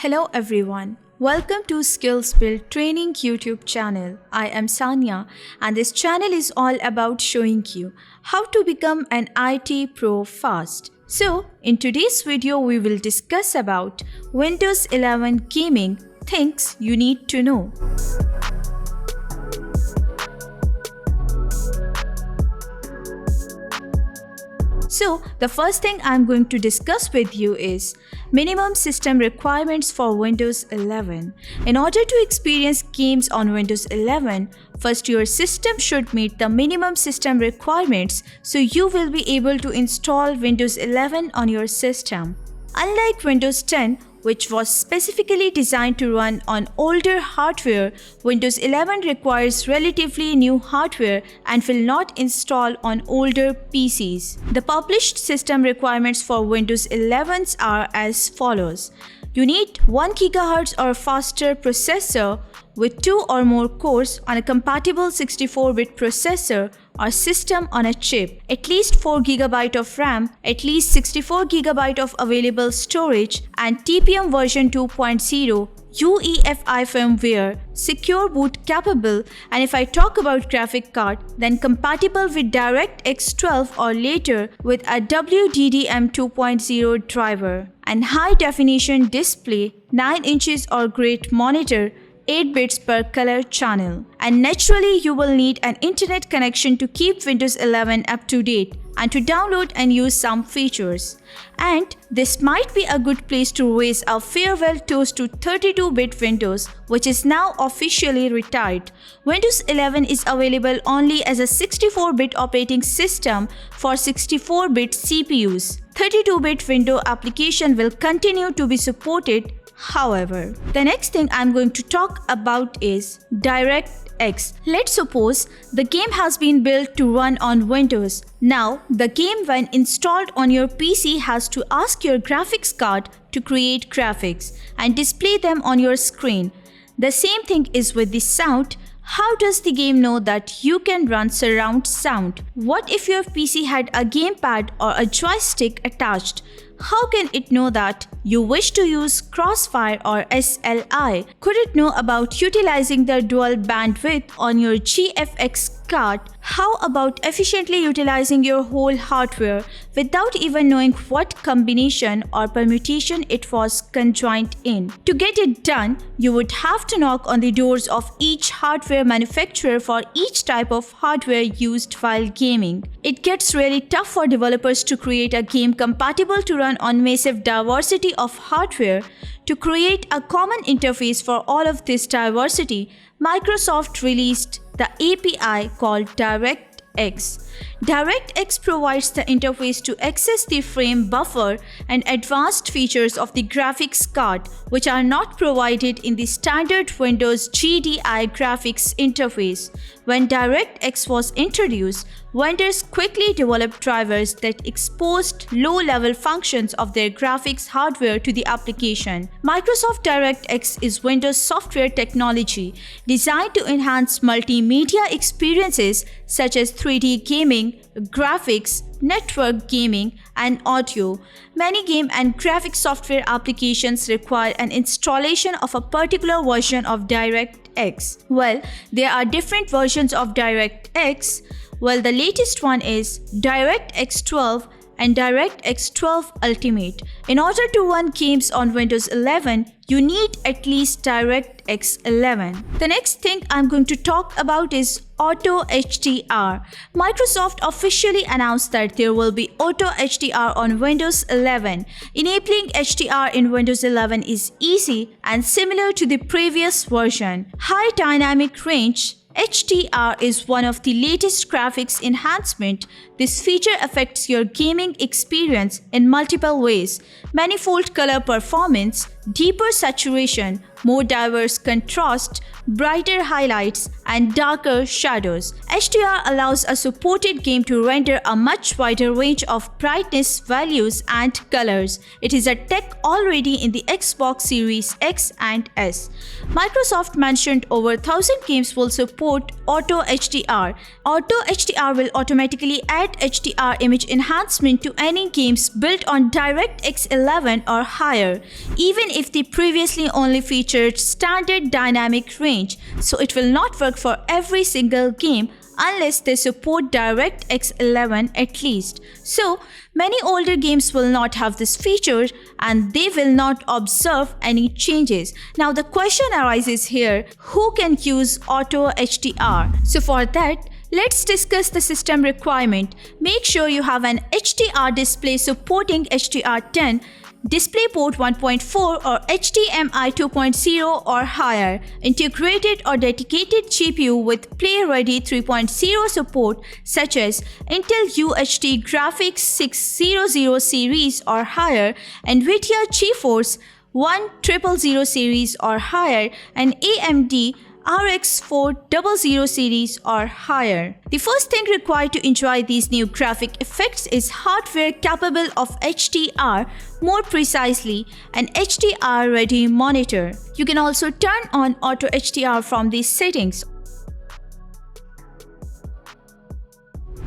Hello everyone. Welcome to Skills Build Training YouTube channel. I am Sanya and this channel is all about showing you how to become an IT pro fast. So, in today's video we will discuss about Windows 11 gaming things you need to know. So, the first thing I'm going to discuss with you is minimum system requirements for Windows 11. In order to experience games on Windows 11, first your system should meet the minimum system requirements so you will be able to install Windows 11 on your system. Unlike Windows 10, which was specifically designed to run on older hardware, Windows 11 requires relatively new hardware and will not install on older PCs. The published system requirements for Windows 11 are as follows. You need 1 GHz or faster processor with 2 or more cores on a compatible 64-bit processor or system on a chip, at least 4 GB of RAM, at least 64 GB of available storage, and TPM version 2.0, UEFI firmware, secure boot capable, and if I talk about graphic card, then compatible with DirectX 12 or later with a WDDM 2.0 driver, and high definition display, 9 inches or great monitor, 8 bits per color channel. And naturally, you will need an internet connection to keep Windows 11 up to date and to download and use some features. And this might be a good place to raise a farewell toast to 32-bit Windows, which is now officially retired. Windows 11 is available only as a 64-bit operating system for 64-bit CPUs. 32-bit Windows application will continue to be supported. However, the next thing I'm going to talk about is DirectX. Let's suppose the game has been built to run on Windows. Now, the game when installed on your PC has to ask your graphics card to create graphics and display them on your screen. The same thing is with the sound. How does the game know that you can run surround sound? What if your PC had a gamepad or a joystick attached? How can it know that you wish to use Crossfire or SLI? Could it know about utilizing the dual bandwidth on your GFX card? How about efficiently utilizing your whole hardware without even knowing what combination or permutation it was conjoined in? To get it done, you would have to knock on the doors of each hardware manufacturer for each type of hardware used while gaming. It gets really tough for developers to create a game compatible to run on massive diversity of hardware. To create a common interface for all of this diversity, Microsoft released the API called DirectX. DirectX provides the interface to access the frame buffer and advanced features of the graphics card, which are not provided in the standard Windows GDI graphics interface. When DirectX was introduced, vendors quickly developed drivers that exposed low-level functions of their graphics hardware to the application. Microsoft DirectX is Windows software technology designed to enhance multimedia experiences such as 3D gaming, graphics, network gaming, and audio. Many game and graphic software applications require an installation of a particular version of DirectX. Well, there are different versions of DirectX. Well, the latest one is DirectX 12 and DirectX 12 Ultimate. In order to run games on Windows 11, you need at least DirectX 11. The next thing I'm going to talk about is Auto HDR. Microsoft officially announced that there will be Auto HDR on Windows 11. Enabling HDR in Windows 11 is easy and similar to the previous version. High dynamic range HDR is one of the latest graphics enhancement. This feature affects your gaming experience in multiple ways: manifold color performance, deeper saturation, more diverse contrast, brighter highlights, and darker shadows. HDR allows a supported game to render a much wider range of brightness values and colors. It is a tech already in the Xbox Series X and S. Microsoft mentioned over 1,000 games will support Auto HDR. Auto HDR will automatically add HDR image enhancement to any games built on DirectX 11 or higher, even if they previously only featured standard dynamic range, so it will not work for every single game unless they support DirectX 11 at least. So many older games will not have this feature and they will not observe any changes. Now the question arises here, who can use Auto HDR? So for that, let's discuss the system requirement. Make sure you have an HDR display supporting HDR10, DisplayPort 1.4 or HDMI 2.0 or higher, integrated or dedicated GPU with Play-Ready 3.0 support such as Intel UHD Graphics 600 series or higher, NVIDIA GeForce 1000 series or higher, and AMD RX 400 series or higher. The first thing required to enjoy these new graphic effects is hardware capable of HDR, more precisely an HDR ready monitor. You can also turn on Auto HDR from these settings.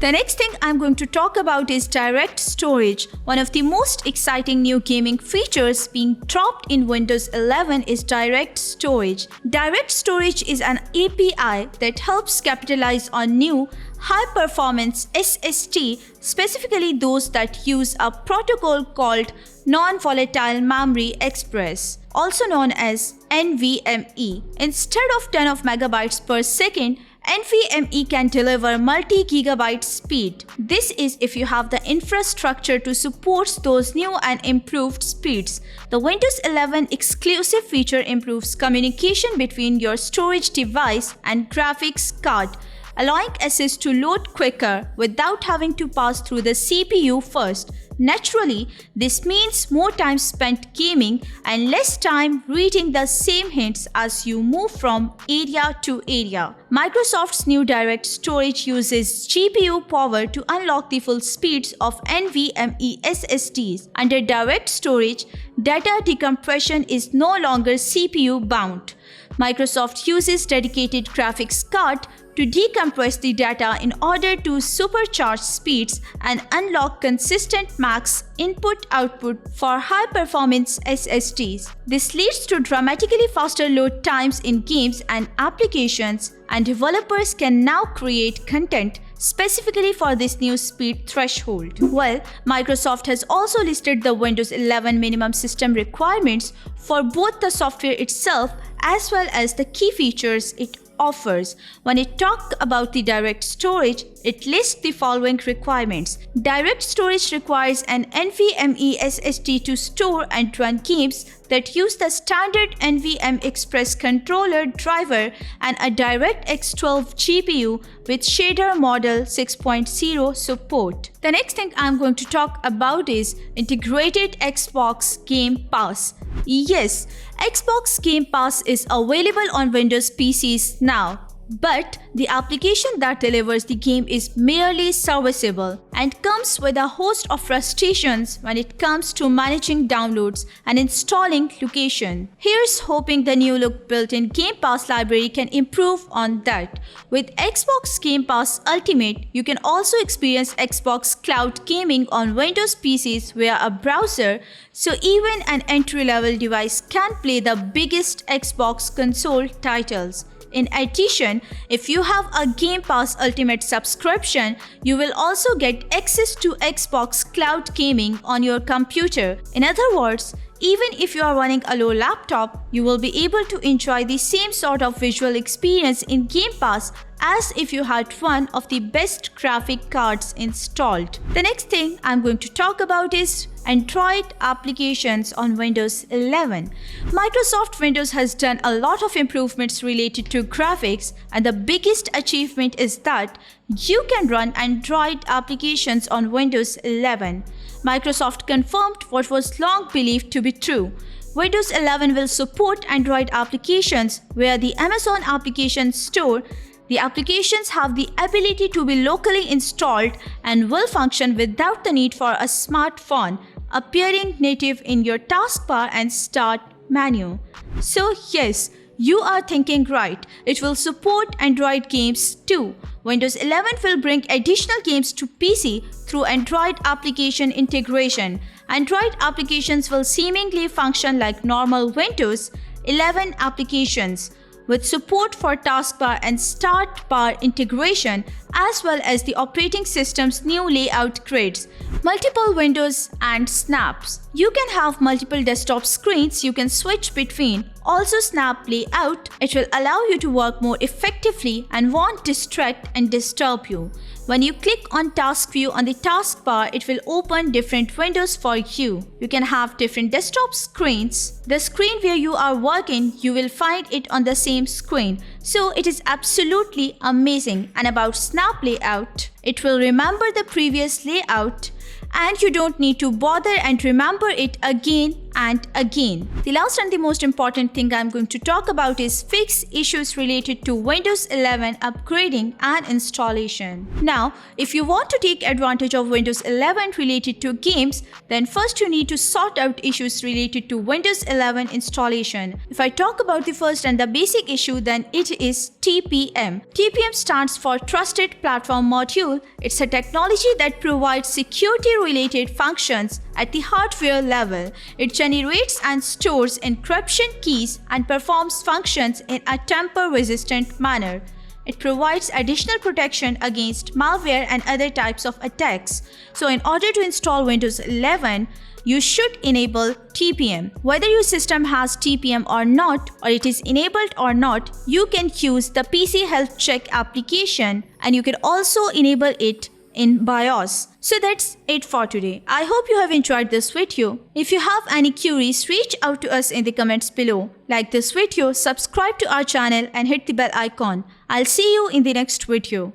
The next thing I'm going to talk about is Direct Storage. One of the most exciting new gaming features being dropped in Windows 11 is Direct Storage. Direct Storage is an API that helps capitalize on new high-performance SSD, specifically those that use a protocol called Non-Volatile Memory Express, also known as NVMe. Instead of 10 of megabytes per second, NVMe can deliver multi-gigabyte speed. This is if you have the infrastructure to support those new and improved speeds. The Windows 11 exclusive feature improves communication between your storage device and graphics card, allowing access to load quicker without having to pass through the CPU first. Naturally, this means more time spent gaming and less time reading the same hints as you move from area to area. Microsoft's new Direct Storage uses GPU power to unlock the full speeds of NVMe SSDs. Under Direct Storage, data decompression is no longer CPU bound. Microsoft uses dedicated graphics card to decompress the data in order to supercharge speeds and unlock consistent max input-output for high-performance SSDs. This leads to dramatically faster load times in games and applications, and developers can now create content specifically for this new speed threshold. Well, Microsoft has also listed the Windows 11 minimum system requirements for both the software itself as well as the key features it offers. When it talks about the Direct Storage, it lists the following requirements. Direct Storage requires an NVMe SSD to store and run games that use the standard NVMe Express controller driver and a DirectX 12 GPU with shader model 6.0 support. The next thing I'm going to talk about is integrated Xbox Game Pass. Yes, Xbox Game Pass is available on Windows PCs now, but the application that delivers the game is merely serviceable and comes with a host of frustrations when it comes to managing downloads and installing location. Here's hoping the new look built-in Game Pass library can improve on that. With Xbox Game Pass Ultimate, you can also experience Xbox Cloud gaming on Windows PCs via a browser, so even an entry-level device can play the biggest Xbox console titles. In addition, if you have a Game Pass Ultimate subscription, you will also get access to Xbox Cloud Gaming on your computer. In other words, even if you are running a low laptop, you will be able to enjoy the same sort of visual experience in Game Pass as if you had one of the best graphic cards installed. The next thing I'm going to talk about is Android applications on Windows 11. Microsoft Windows has done a lot of improvements related to graphics, and the biggest achievement is that you can run Android applications on Windows 11. Microsoft confirmed what was long believed to be true. Windows 11 will support Android applications via the Amazon Application Store. The applications have the ability to be locally installed and will function without the need for a smartphone, appearing native in your taskbar and start menu. So yes, You are thinking right. It will support Android games too. Windows 11 will bring additional games to PC through Android application integration. Android applications will seemingly function like normal Windows 11 applications, with support for taskbar and start bar integration, as well as the operating system's new layout grids, multiple windows and snaps. You can have multiple desktop screens you can switch between. Also, snap layout, it will allow you to work more effectively and won't distract and disturb you. When you click on task view on the taskbar, it will open different windows for you. You can have different desktop screens. The screen where you are working, you will find it on the same screen. So it is absolutely amazing. And about snap layout, it will remember the previous layout and you don't need to bother and remember it again and again. The last and the most important thing I'm going to talk about is fix issues related to Windows 11 upgrading and installation. Now, if you want to take advantage of Windows 11 related to games, then first you need to sort out issues related to Windows 11 installation. If I talk about the first and the basic issue, then it is TPM. TPM stands for Trusted Platform Module. It's a technology that provides security-related functions at the hardware level. It generates and stores encryption keys and performs functions in a tamper-resistant manner. It provides additional protection against malware and other types of attacks. So in order to install Windows 11, you should enable TPM. Whether your system has TPM or not, or it is enabled or not, you can use the PC Health Check application and you can also enable it in BIOS. So that's it for today. I hope you have enjoyed this video. If you have any queries, reach out to us in the comments below. Like this video, subscribe to our channel and hit the bell icon. I'll see you in the next video.